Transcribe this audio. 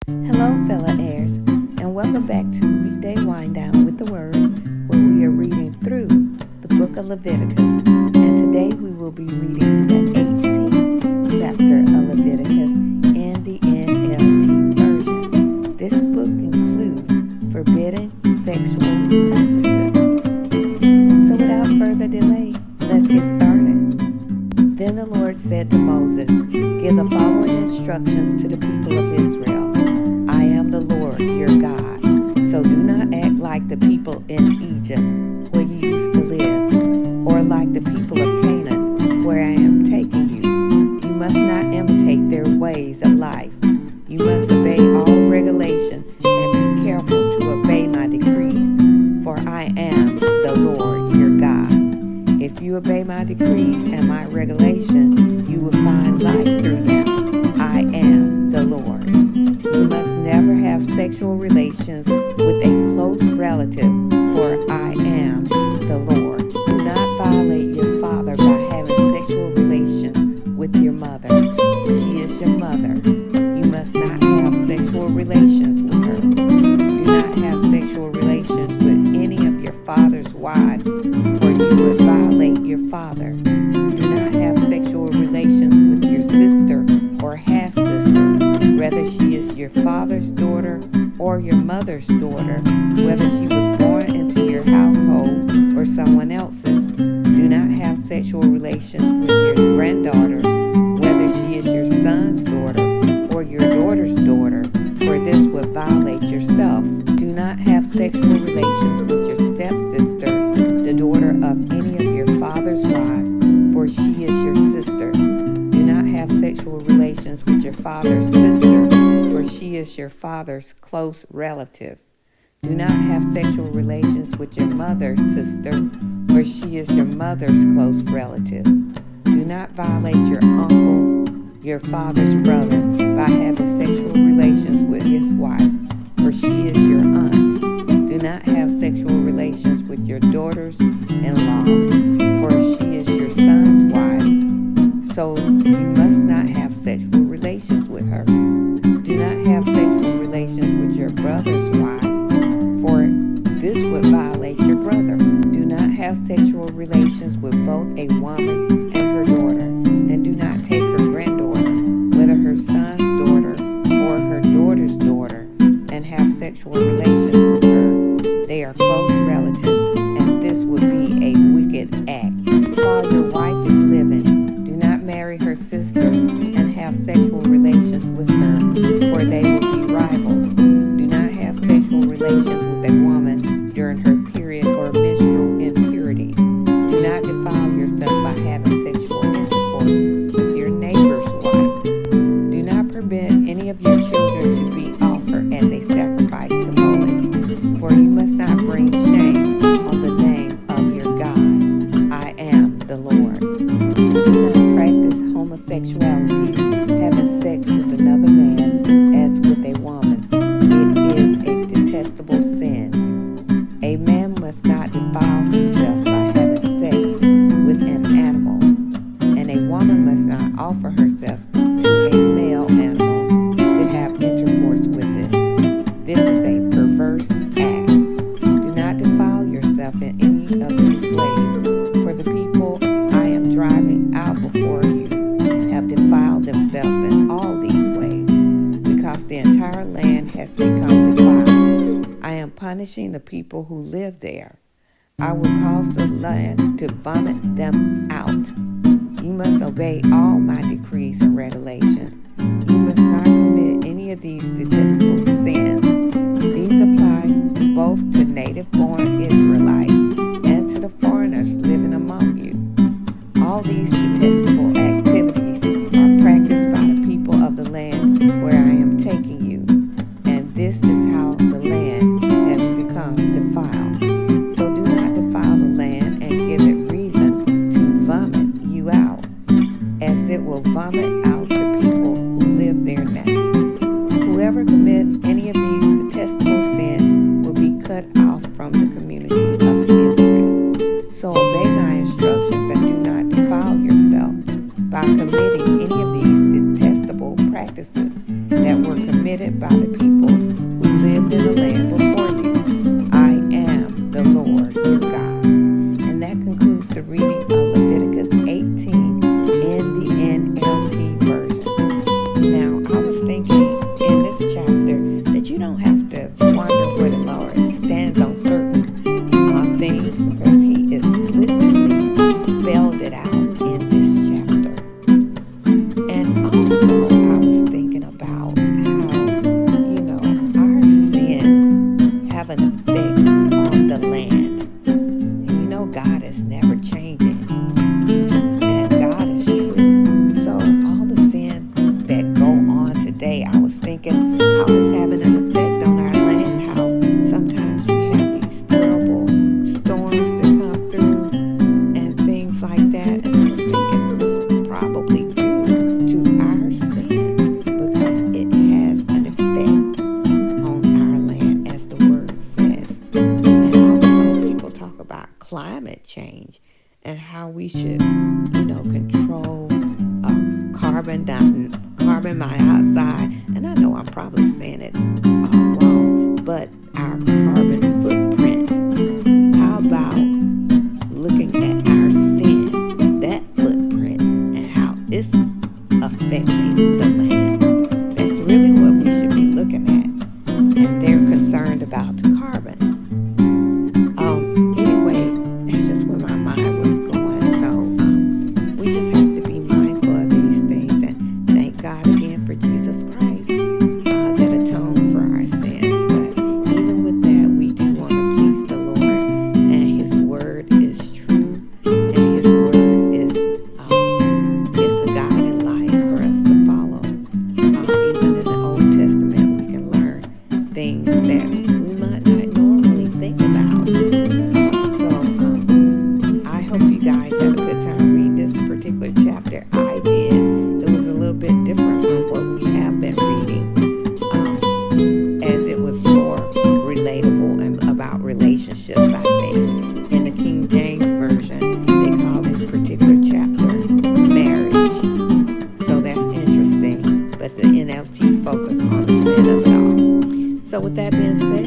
Hello, fellow heirs, and welcome back to Weekday Wind Down with the Word, where we are reading through the book of Leviticus. And today we will be reading the 18th chapter of Leviticus in the NLT version. This book includes forbidden sexual practices. So without further delay, let's get started. Then the Lord said to Moses, "Give the following instructions to the people of Israel. I am the Lord, your God. So do not act like the people in Egypt, where you used to live, or like the people of Canaan, where I am taking you. You must not imitate their ways of life. You must obey all regulations and be careful to obey my decrees, for I am the Lord, your God. If you obey my decrees and my regulation, you will find life through them. I am the Lord. You must never have sexual relations with a close relative, for I am the Lord. Do not violate your father by having sexual relations with your mother. She is your mother. You must not have sexual relations with her. Do not have sexual relations with any of your father's wives, for you would violate your father. Do not have sexual relations with your sister or half-sister, whether she is your father's daughter or your mother's daughter, whether she was born into your household or someone else's. Do not have sexual relations with your granddaughter, whether she is your son's daughter or your daughter's daughter, for this would violate yourself. Do not have sexual relations with your stepsister, the daughter of any of your father's wives, for she is your sister. Do not have sexual relations with your father's sister, for she is your father's close relative. Do not have sexual relations with your mother's sister, for she is your mother's close relative. Do not violate your uncle, your father's brother, by having sexual relations with his wife, for she is your aunt. Do not have sexual relations with your daughters-in-law, for she is your son's wife, so you must not have sexual relations with her. Do not have sexual relations with your brother's wife, for this would violate your brother. Do not have sexual relations with both a woman and her daughter, and do not take her granddaughter, whether her son's daughter or her daughter's daughter, and have sexual relations with her. They are close relatives, and this would be a wicked act. While your wife is living, do not marry her sister and have sexual relations with her, for they will be rivals. Do not have sexual relations with a woman during her period or menstrual impurity. Do not defile yourself by having sexual intercourse with your neighbor's wife. Do not permit any of your children to be offered as a sacrifice to Moloch, for you must not bring shame on the name of your God. I am the Lord. Do not practice homosexuality, having sex with another man as with a woman. It is a detestable sin. A man must not defile himself by having sex with an animal, and a woman must not offer herself to a male animal to have intercourse with it. This is a perverse act. Do not defile yourself in any of these ways, for the people I am driving out before you have defiled themselves in all these ways, because the entire land has become defiled. I am punishing the people who live there. I will cause the land to vomit them out. You must obey all my decrees and regulations. You must not commit any of these detestable sins. These apply both to native-born Israelites and to the foreigners living among you. All these detestable activities are practiced by the people of the land where I am taking you, and this is how the land has become defiled. So do not defile the land and give it reason to vomit you out, as it will vomit out the people who live there now. Whoever commits any of these detestable sins will be cut off from the community of Israel. So obey my instructions and do not defile yourself by committing any of these detestable practices that were committed by the people who lived in the land before you. I am the Lord your God. And that concludes the reading of Leviticus 18 in the NLT version. Now, I was thinking in this chapter that you don't have to wonder where the Lord stands on certain things, because he explicitly spelled it out in this chapter. And also, I was thinking about how, our sins have an effect on the land. And God is never changing. And God is true. So all the sins that go on today, I was thinking how it's having an effect on our land, how sometimes we have these terrible storms that come through and things like that. And I was thinking it's probably due to our sin, because it has an effect on our land, as the word says. And also people talk about climate change and how we should, control carbon monoxide. And I know I'm probably saying it wrong, but our carbon footprint. How about looking at our sin, that footprint, and how it's affecting the land? That's really what we should be looking at. And they're concerned about the carbon. Anyway, that's just where my mind was going. So we just have to be mindful of these things, and thank God again for Jesus Christ that atoned for our sins. But even with that, we do want to please the Lord, and his word is true, and his word is it's a guiding light for us to follow. Even in the Old Testament, we can learn things that we might not normally think about. I hope you guys had a good time reading this particular chapter. I did. It was a little bit different from what we have been reading, as it was more relatable and about relationships, I think. In the King James Version, they call this particular chapter marriage. So that's interesting. But the NLT focused on the sin of it all. So with that being said,